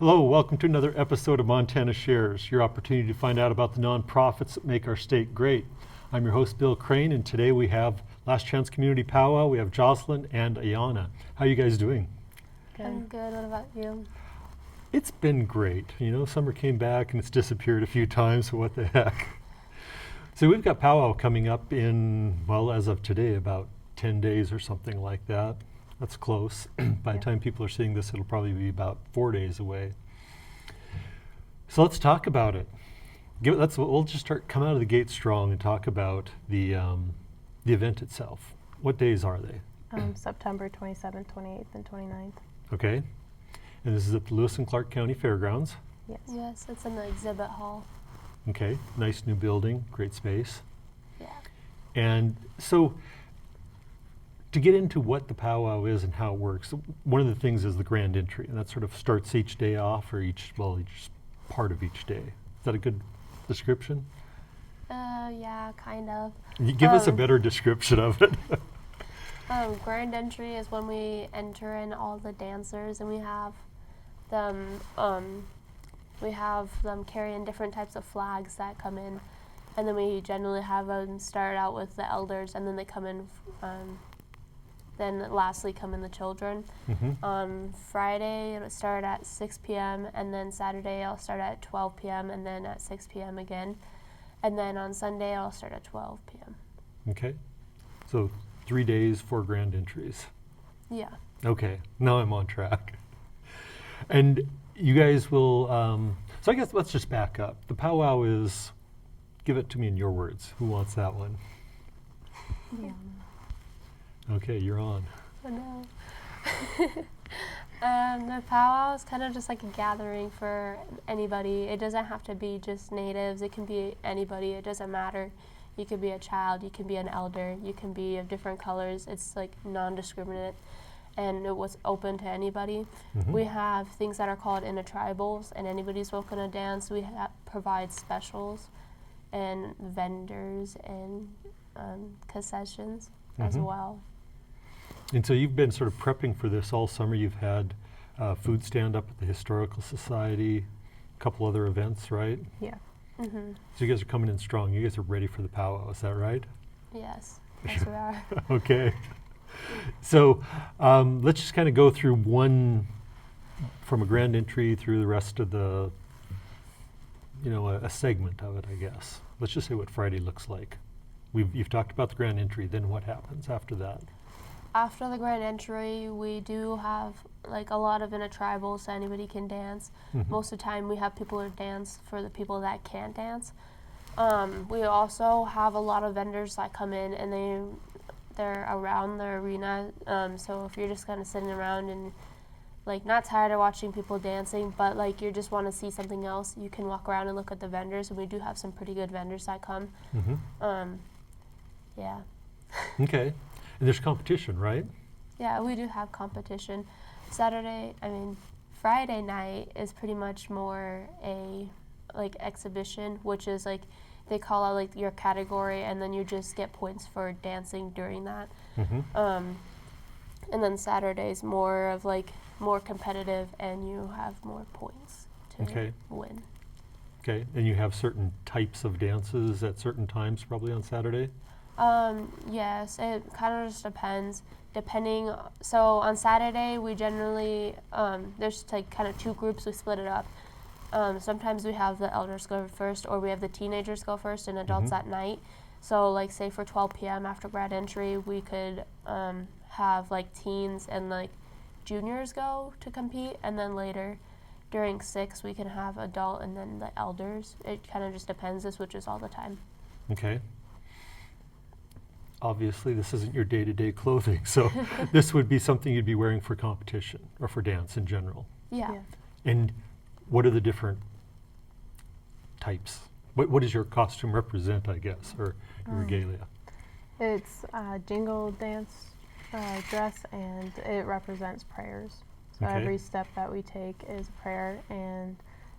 Hello, welcome to another episode of Montana Shares, your opportunity to find out about the nonprofits that make our state great. I'm your host, Bill Crane, and today we have Last Chance Community Pow Wow. We have Joscelin and Aiyana. How are you guys doing? Good. I'm good. What about you? It's been great. You know, summer came back and it's disappeared a few times, so what the heck. So we've got Pow Wow coming up in, well, as of today, about 10 days or something like that. That's close. By the time people are seeing this, it'll probably be about 4 days away. So let's talk about it. We'll just come out of the gate strong and talk about the event itself. What days are they? September 27th, 28th, and 29th. Okay. And this is at the Lewis and Clark County Fairgrounds. Yes. Yes, it's in the exhibit hall. Okay. Nice new building, great space. Yeah. And so, to get into what the Pow Wow is and how it works, one of the things is the grand entry, and that sort of starts each day off, or each part of each day. Is that a good description? Yeah, kind of. Give us a better description of it. Grand entry is when we enter in all the dancers, and we have them carrying different types of flags that come in, and then we generally have them start out with the elders, and then they come in. Then lastly come in the children. Mm-hmm. On Friday it'll start at 6 p.m. and then Saturday I'll start at 12 p.m. and then at 6 p.m. again. And then on Sunday I'll start at 12 p.m. Okay. So 3 days, 4 grand entries. Yeah. Okay. Now I'm on track. And you guys will, so I guess let's just back up. The Pow Wow is, give it to me in your words. Who wants that one? Yeah. Okay, you're on. Oh no. The Pow Wow is kind of just like a gathering for anybody. It doesn't have to be just natives. It can be anybody. It doesn't matter. You could be a child. You can be an elder. You can be of different colors. It's like non-discriminate, and it was open to anybody. Mm-hmm. We have things that are called intertribals, and anybody's welcome to dance. We provide specials and vendors and concessions as Mm-hmm. well. And so you've been sort of prepping for this all summer. You've had food stand up at the Historical Society, a couple other events, right? Yeah. Mm-hmm. So you guys are coming in strong. You guys are ready for the Pow Wow, is that right? Yes, yes we are. Okay. So let's just kind of go through one from a grand entry through the rest of the, a segment of it, I guess. Let's just say what Friday looks like. You've talked about the grand entry, then what happens after that? After the grand entry, we do have like a lot of intertribals, so anybody can dance. Mm-hmm. Most of the time we have people who dance for the people that can't dance. We also have a lot of vendors that come in, and they're around the arena. So if you're just kind of sitting around and like not tired of watching people dancing, but like you just want to see something else, you can walk around and look at the vendors, and we do have some pretty good vendors that come. Mm-hmm. Yeah. Okay. And there's competition, right? Yeah, we do have competition. Friday night is pretty much more a like exhibition, which is like they call out like your category, and then you just get points for dancing during that. Mm-hmm. And then Saturday's more of like more competitive, and you have more points to win. Okay. And you have certain types of dances at certain times, probably on Saturday? Yes, it kind of just depends. So on Saturday we generally, there's like kind of 2 groups, we split it up. Sometimes we have the elders go first, or we have the teenagers go first and adults Mm-hmm. at night. So like say for 12 p.m. after grand entry, we could have like teens and like juniors go to compete, and then later during 6 we can have adult and then the elders. It kind of just depends. This switches all the time. Okay. Obviously, this isn't your day-to-day clothing, so this would be something you'd be wearing for competition or for dance in general. Yeah. And what are the different types? What does your costume represent, I guess, or your regalia? It's a jingle dance dress, and it represents prayers. So Okay. every step that we take is a prayer, and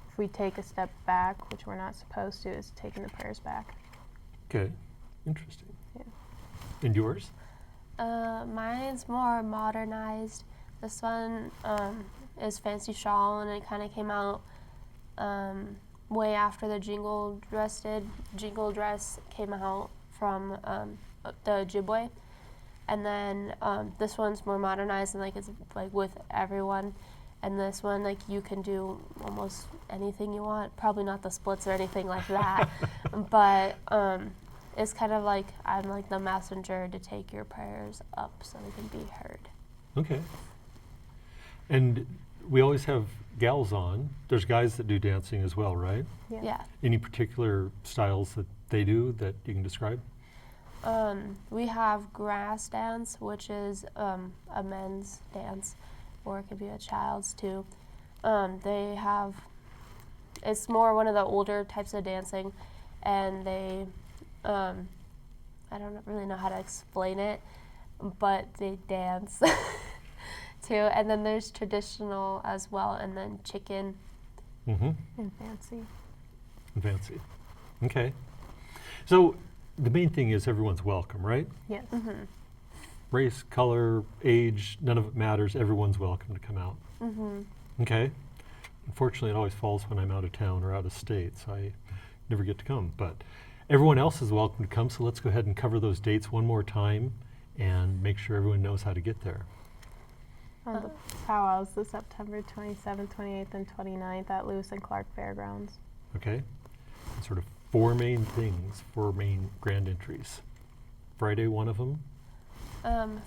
if we take a step back, which we're not supposed to, is taking the prayers back. Okay, interesting. Yeah. And yours? Mine's more modernized. This one, is Fancy Shawl, and it kind of came out way after the Jingle Dress did. Jingle Dress came out from the Ojibwe, and then this one's more modernized and like it's like with everyone. And this one, like, you can do almost anything you want. Probably not the splits or anything like that, but it's kind of like I'm like the messenger to take your prayers up so they can be heard. Okay. And we always have gals on. There's guys that do dancing as well, right? Yeah. Any particular styles that they do that you can describe? We have grass dance, which is a men's dance, or it could be a child's too. They have, it's more one of the older types of dancing, and they, I don't really know how to explain it, but they dance too. And then there's traditional as well, and then chicken. Mm-hmm. And fancy. And fancy. Okay. So the main thing is everyone's welcome, right? Yes. Mm-hmm. Race, color, age, none of it matters. Everyone's welcome to come out. Mm-hmm. Okay. Unfortunately, it always falls when I'm out of town or out of state, so I never get to come. But everyone else is welcome to come, so let's go ahead and cover those dates one more time and make sure everyone knows how to get there. The powwows, the September 27th, 28th, and 29th at Lewis and Clark Fairgrounds. Okay? And sort of four main things, four main grand entries. Friday, one of them.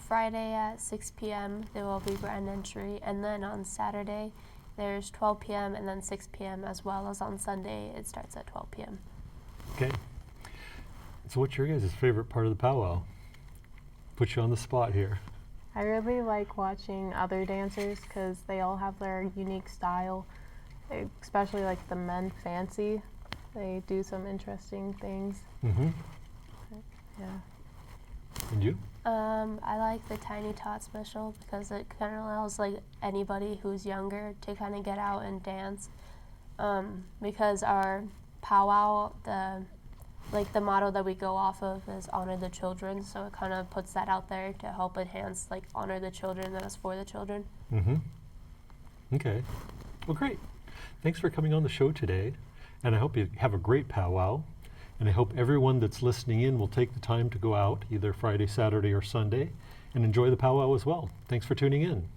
Friday at 6 p.m. there will be grand entry, and then on Saturday there's 12 p.m. and then 6 p.m. as well as on Sunday it starts at 12 p.m. Okay. So what's your guys' favorite part of the powwow? Put you on the spot here. I really like watching other dancers because they all have their unique style, especially like the men fancy. They do some interesting things. Mm-hmm. Yeah. And you? I like the Tiny Tot special because it kind of allows like anybody who's younger to kind of get out and dance. Because our powwow, the motto that we go off of is honor the children, so it kind of puts that out there to help enhance like honor the children that is for the children. Mm-hmm. Okay. Well, great. Thanks for coming on the show today, and I hope you have a great powwow. And I hope everyone that's listening in will take the time to go out either Friday, Saturday, or Sunday and enjoy the powwow as well. Thanks for tuning in.